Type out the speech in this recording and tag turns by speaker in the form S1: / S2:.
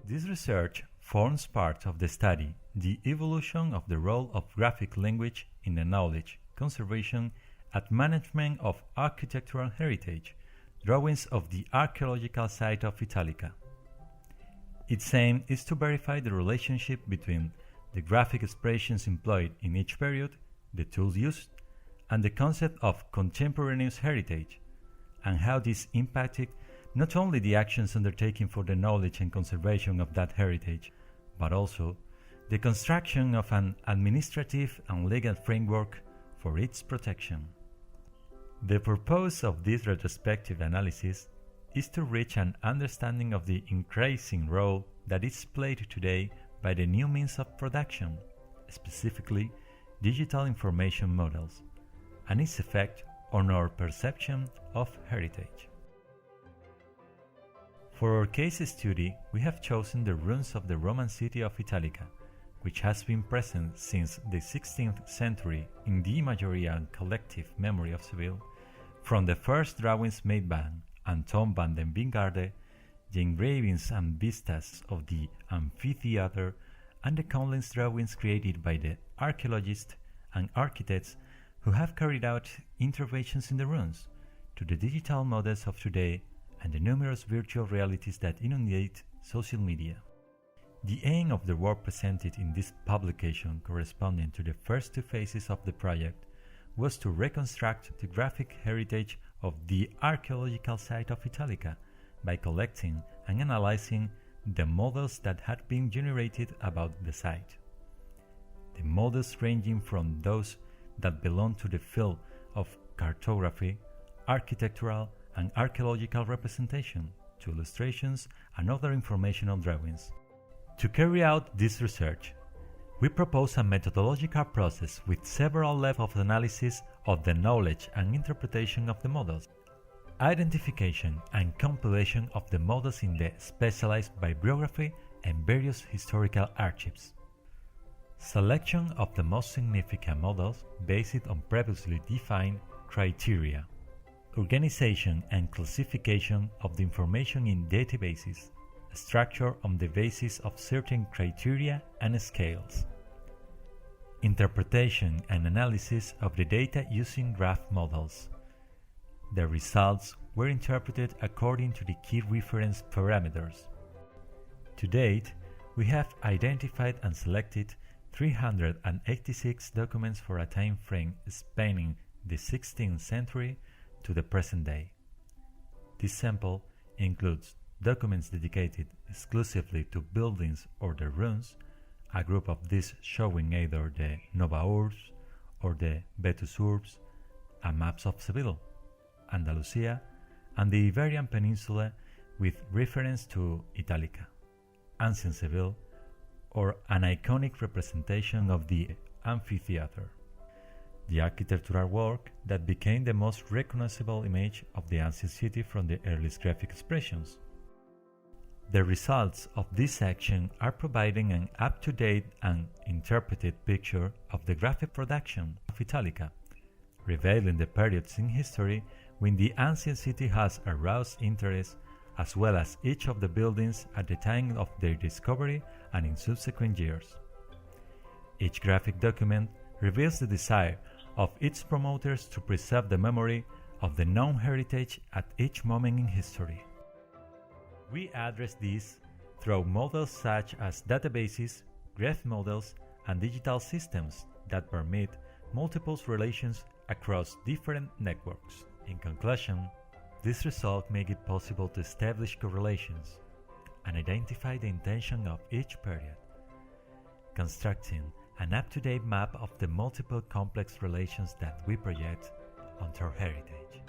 S1: This research forms part of the study The Evolution of the Role of Graphic Language in the Knowledge, Conservation, and Management of Architectural Heritage, drawings of the archaeological site of Italica. Its aim is to verify the relationship between the graphic expressions employed in each period, the tools used, and the concept of contemporaneous heritage, and how this impacted not only the actions undertaken for the knowledge and conservation of that heritage, but also the construction of an administrative and legal framework for its protection. The purpose of this retrospective analysis is to reach an understanding of the increasing role that is played today by the new means of production, specifically digital information models, and its effect on our perception of heritage. For our case study, we have chosen the ruins of the Roman city of Italica, which has been present since the 16th century in the imagery and collective memory of Seville, from the first drawings made by Anton van den Wingarde, the engravings and vistas of the amphitheater, and the countless drawings created by the archaeologists and architects who have carried out interventions in the ruins, to the digital models of today and the numerous virtual realities that inundate social media. The aim of the work presented in this publication, corresponding to the first two phases of the project, was to reconstruct the graphic heritage of the archaeological site of Italica by collecting and analyzing the models that had been generated about the site. The models ranging from those that belong to the field of cartography, architectural, and archaeological representation, to illustrations and other informational drawings. To carry out this research, we propose a methodological process with several levels of analysis of the knowledge and interpretation of the models, identification and compilation of the models in the specialized bibliography and various historical archives, selection of the most significant models based on previously defined criteria, organization and classification of the information in databases, structure on the basis of certain criteria and scales, interpretation and analysis of the data using graph models. The results were interpreted according to the key reference parameters. To date, we have identified and selected 386 documents for a time frame spanning the 16th century to the present day. This sample includes documents dedicated exclusively to buildings or their ruins, a group of these showing either the Nova Urbs or the Vetus Urbs, and maps of Seville, Andalusia, and the Iberian Peninsula with reference to Italica, ancient Seville, or an iconic representation of the amphitheater, the architectural work that became the most recognizable image of the ancient city from the earliest graphic expressions. The results of this action are providing an up-to-date and interpreted picture of the graphic production of Italica, revealing the periods in history when the ancient city has aroused interest, as well as each of the buildings at the time of their discovery and in subsequent years. Each graphic document reveals the desire of its promoters to preserve the memory of the known heritage at each moment in history. We address this through models such as databases, graph models, and digital systems that permit multiple relations across different networks. In conclusion, this result makes it possible to establish correlations and identify the intention of each period, constructing an up-to-date map of the multiple complex relations that we project onto our heritage.